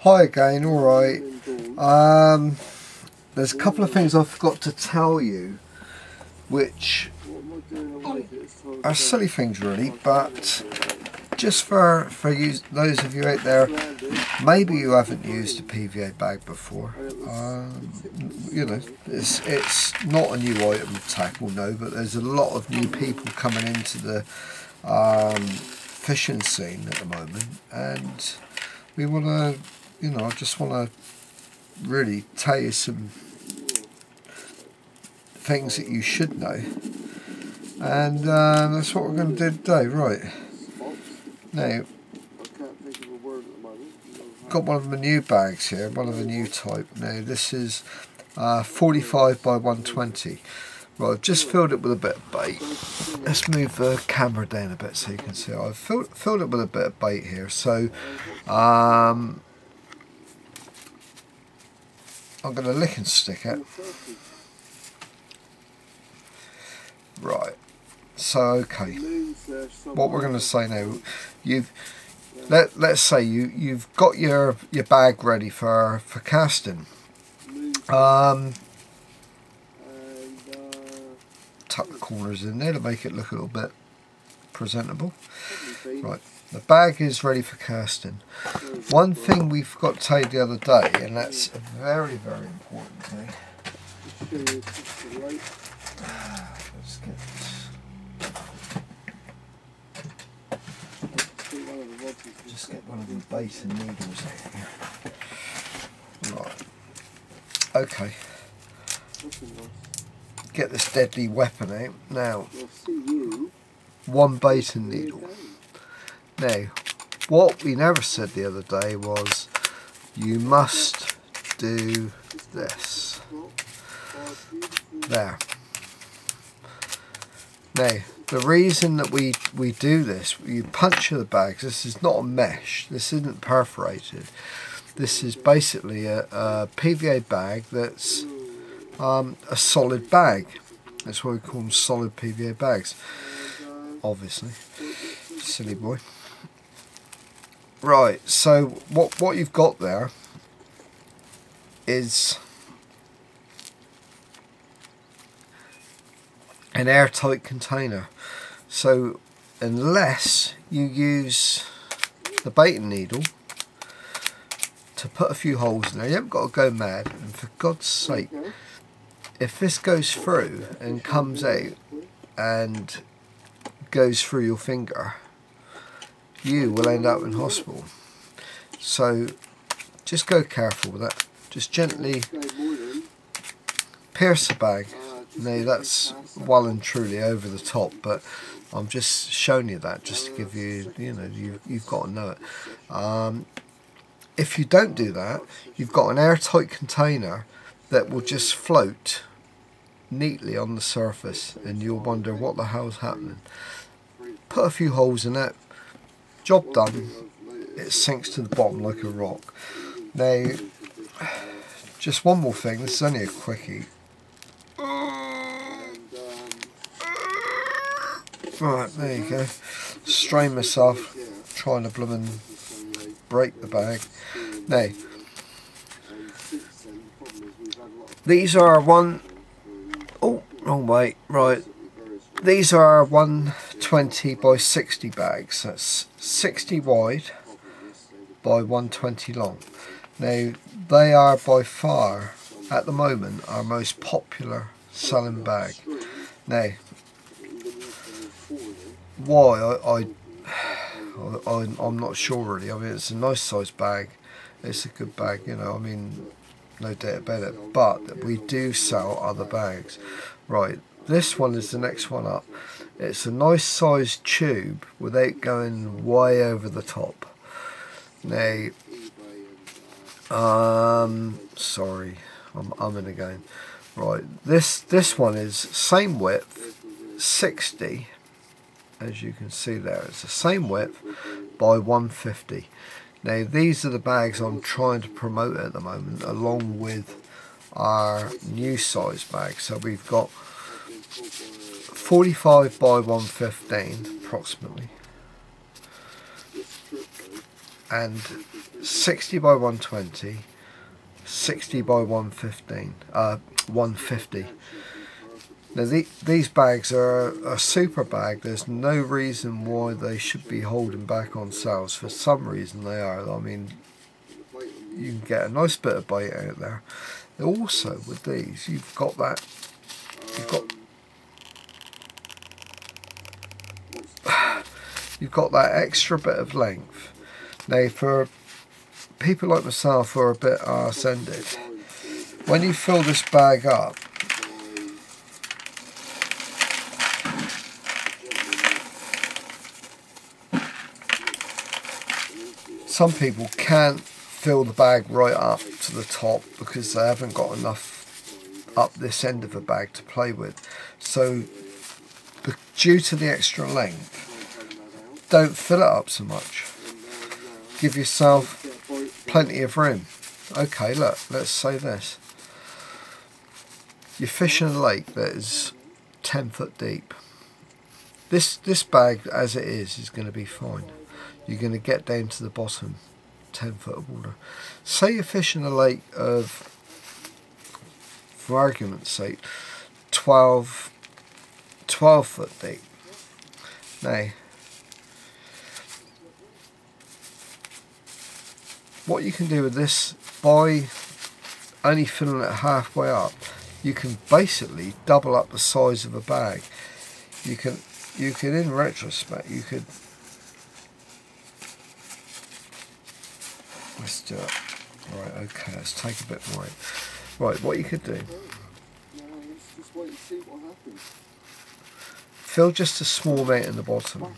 Hi again, alright. There's a couple of things I forgot to tell you, which are silly things really, but just for you, those of you out there, maybe you haven't used a PVA bag before. You know, it's not a new item to tackle, no, but there's a lot of new people coming into the fishing scene at the moment, and we want to, you know, I just want to really tell you some things that you should know, and that's what we're going to do today. Right, now got one of my new bags here, one of a new type. Now this is 45 by 120. Right, I've just filled it with a bit of bait. Let's move the camera down a bit so you can see. I've filled it with a bit of bait here, so I'm going to lick and stick it. Right, so okay, what we're going to say now, let's say you've got your bag ready for casting. Tuck the corners in there to make it look a little bit presentable. Right, the bag is ready for casting. One thing we forgot to tell you the other day, and that's a very, very important thing. Let's get this. Just get one of the base and needles out here. Right. Okay. Get this deadly weapon out. Now, one bait and needle. Now, what we never said the other day was you must do this. There. Now, the reason that we do this, you puncture the bags. This is not a mesh. This isn't perforated. This is basically a PVA bag that's a solid bag. That's why we call them solid PVA bags. Obviously, silly boy. Right. So what you've got there is an airtight container. So unless you use the baiting needle to put a few holes in there, you haven't got to go mad. And for God's sake, if this goes through and comes out and goes through your finger, you will end up in hospital. So just go careful with that. Just gently pierce the bag. Now that's well and truly over the top, but I'm just showing you that just to give you, you know, you've got to know it. If you don't do that, you've got an airtight container that will just float neatly on the surface, and you'll wonder what the hell's happening. Put a few holes in it, job done. It sinks to the bottom like a rock. Now, just one more thing, this is only a quickie. Right, there you go. Strain myself, trying to blooming break the bag. Now, these are wrong way, right. These are 120 by 60 bags. That's 60 wide by 120 long. Now, they are by far, at the moment, our most popular selling bag. Now, why I'm not sure really. I mean, it's a nice size bag, it's a good bag, you know, I mean, no doubt about it, but we do sell other bags. Right, this one is the next one up. It's a nice sized tube without going way over the top. Now, sorry, I'm umming again. Right, this one is same width, 60. As you can see there, it's the same width by 150. Now these are the bags I'm trying to promote at the moment, along with our new size bag. So we've got 45 by 115 approximately, and 60 by 120, 60 by 115, 150. Now these bags are a super bag. There's no reason why they should be holding back on sales. For some reason they are. I mean, you can get a nice bit of bait out there. Also with these, you've got that extra bit of length. Now for people like myself who are a bit arse-ended, when you fill this bag up, some people can't fill the bag right up to the top because they haven't got enough up this end of the bag to play with. So due to the extra length, don't fill it up so much. Give yourself plenty of room. Okay, look, let's say this. You're fishing a lake that is 10 foot deep. This bag as it is going to be fine. You're going to get down to the bottom 10 foot of water. Say you're fishing a lake of, for argument's sake, 12 foot deep. Now, what you can do with this, by only filling it halfway up, you can basically double up the size of a bag. You can in retrospect, you could, let's do it. Right, okay, let's take a bit more. Right, what you could do, just wait and see what happens. Fill just a small amount in the bottom.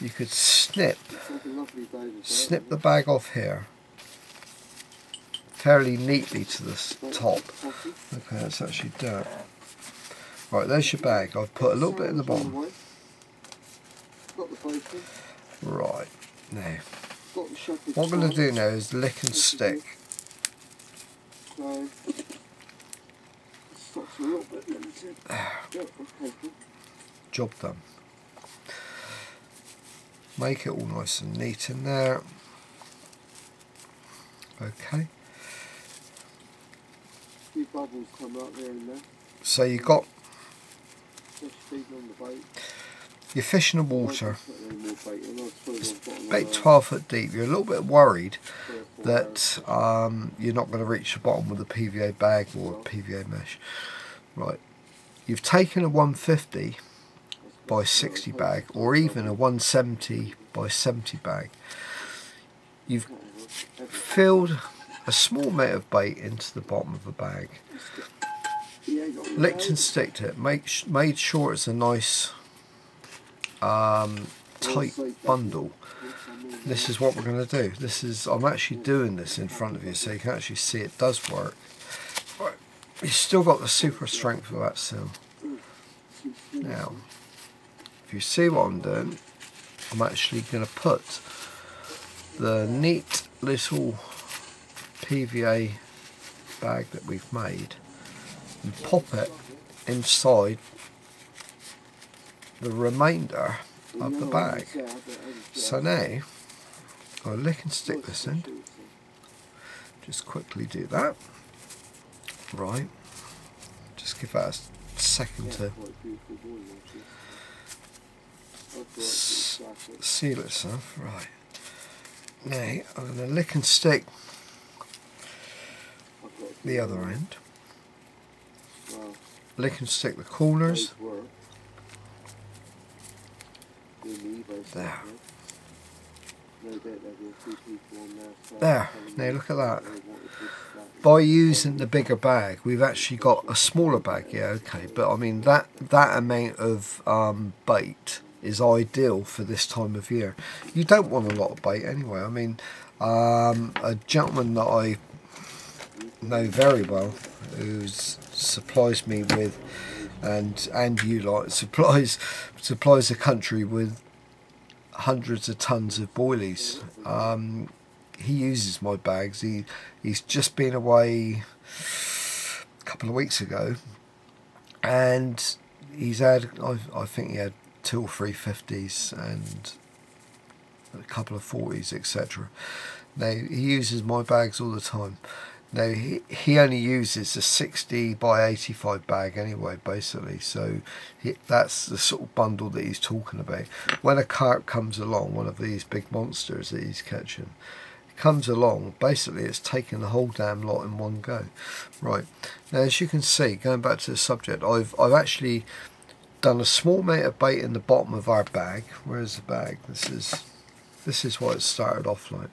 You could snip the bag off here fairly neatly to the top. Okay, let's actually do it. Right, there's your bag. I've put a little bit in the bottom. Right, now what I'm going to do now is lick and stick. Job done. Make it all nice and neat in there. Okay. Few bubbles come up there and there. So you got your fish in the water. It's about 12 foot deep. You're a little bit worried that you're not going to reach the bottom with a PVA bag or a PVA mesh. Right. You've taken a 150 by 60 bag, or even a 170 by 70 bag. You've filled a small amount of bait into the bottom of the bag, licked and sticked it, made sure it's a nice tight bundle. This is what we're going to do. I'm actually doing this in front of you so you can actually see it does work. Right. You've still got the super strength of that seal. Now, if you see what I'm doing, I'm actually going to put the neat little PVA bag that we've made and pop it inside the remainder of the bag. So now I'll lick and stick this in. Just quickly do that. Right. Just give that a second to seal itself. Right. Now I'm going to lick and stick the other end. Lick and stick the corners. There. There. Now look at that. By using the bigger bag, we've actually got a smaller bag. Yeah, okay, but I mean that amount of bait is ideal for this time of year. You don't want a lot of bait anyway. I mean, a gentleman that I know very well, who supplies me with, and you lot supplies the country with hundreds of tons of boilies. He uses my bags. He's just been away a couple of weeks ago, and he's had, I think he had 2 or 3 50s and a couple of 40s, etc. Now he uses my bags all the time. Now he only uses a 60 by 85 bag anyway, basically, so that's the sort of bundle that he's talking about. When a carp comes along, one of these big monsters that he's catching comes along, basically it's taking the whole damn lot in one go. Right, now as you can see, going back to the subject, I've actually done a small amount of bait in the bottom of our bag. Where's the bag? This is what it started off like.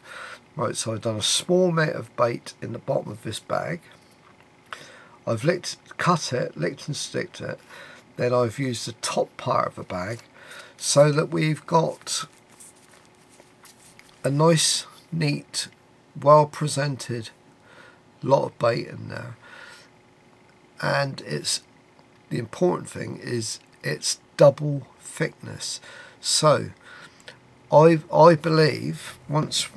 Right, so I've done a small amount of bait in the bottom of this bag. I've cut it, licked and sticked it. Then I've used the top part of the bag so that we've got a nice, neat, well presented lot of bait in there. And the important thing is it's double thickness. So I believe once.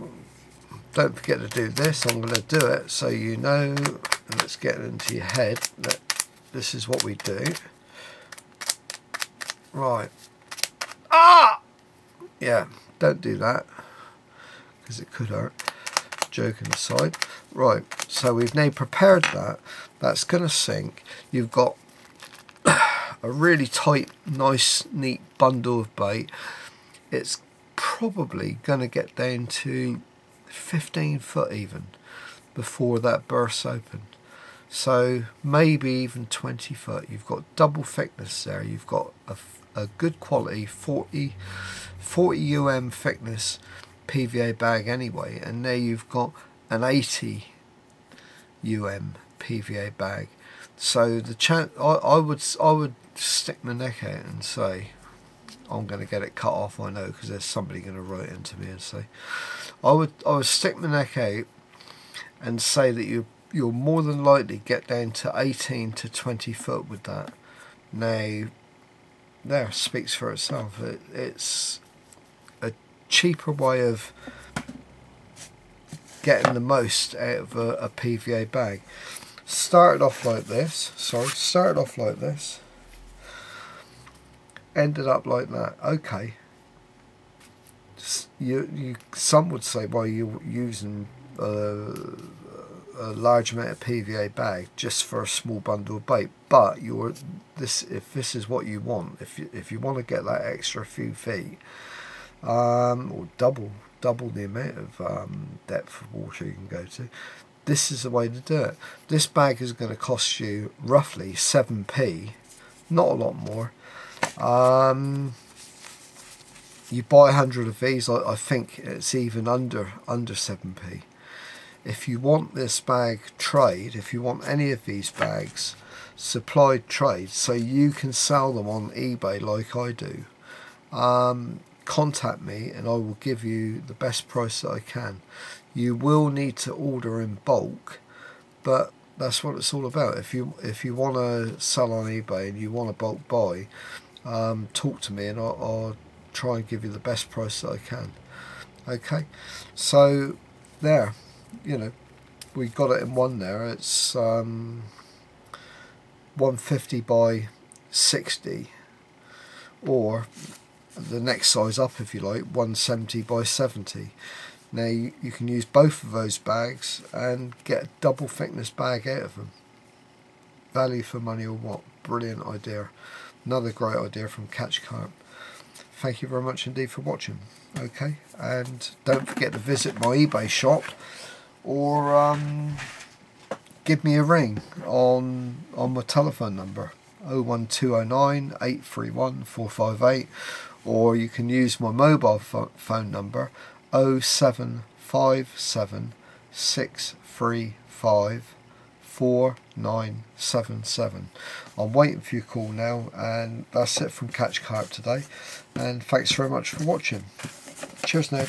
Don't forget to do this. I'm going to do it so you know, and let's get it into your head that this is what we do. Right. Ah! Yeah, don't do that because it could hurt. Joking aside. Right, so we've now prepared that. That's going to sink. You've got a really tight, nice, neat bundle of bait. It's probably going to get down to 15 foot even before that bursts open, so maybe even 20 foot. You've got double thickness there. You've got a good quality 40 thickness PVA bag anyway, and there you've got an 80 PVA bag. So the chance I would stick my neck out and say I'm going to get it cut off. I know, because there's somebody going to write into me and say I would stick my neck out and say that you'll more than likely get down to 18 to 20 foot with that. Now, there speaks for itself. It's a cheaper way of getting the most out of a PVA bag. Started off like this. Ended up like that. Okay. Some would say, well, you're using a large amount of PVA bag just for a small bundle of bait. But if this is what you want, if you want to get that extra few feet, or double the amount of depth of water you can go to, this is the way to do it. This bag is going to cost you roughly 7p, not a lot more. You buy 100 of these, I think it's even under 7p. If you want this bag trade, if you want any of these bags supplied trade so you can sell them on eBay like I do, contact me and I will give you the best price that I can. You will need to order in bulk, but that's what it's all about. If you want to sell on eBay and you want to bulk buy, talk to me and I'll try and give you the best price that I can. Okay, so there, we got it in one there. It's 150 by 60, or the next size up if you like, 170 by 70. Now you can use both of those bags and get a double thickness bag out of them. Value for money or what? Brilliant idea. Another great idea from Catch Carp. Thank you very much indeed for watching. Okay, and don't forget to visit my eBay shop, or give me a ring on my telephone number 01209 831 458, or you can use my mobile phone number 0757 635 4977. I'm waiting for your call now, and that's it from Catch Carp today, and thanks very much for watching. Cheers now.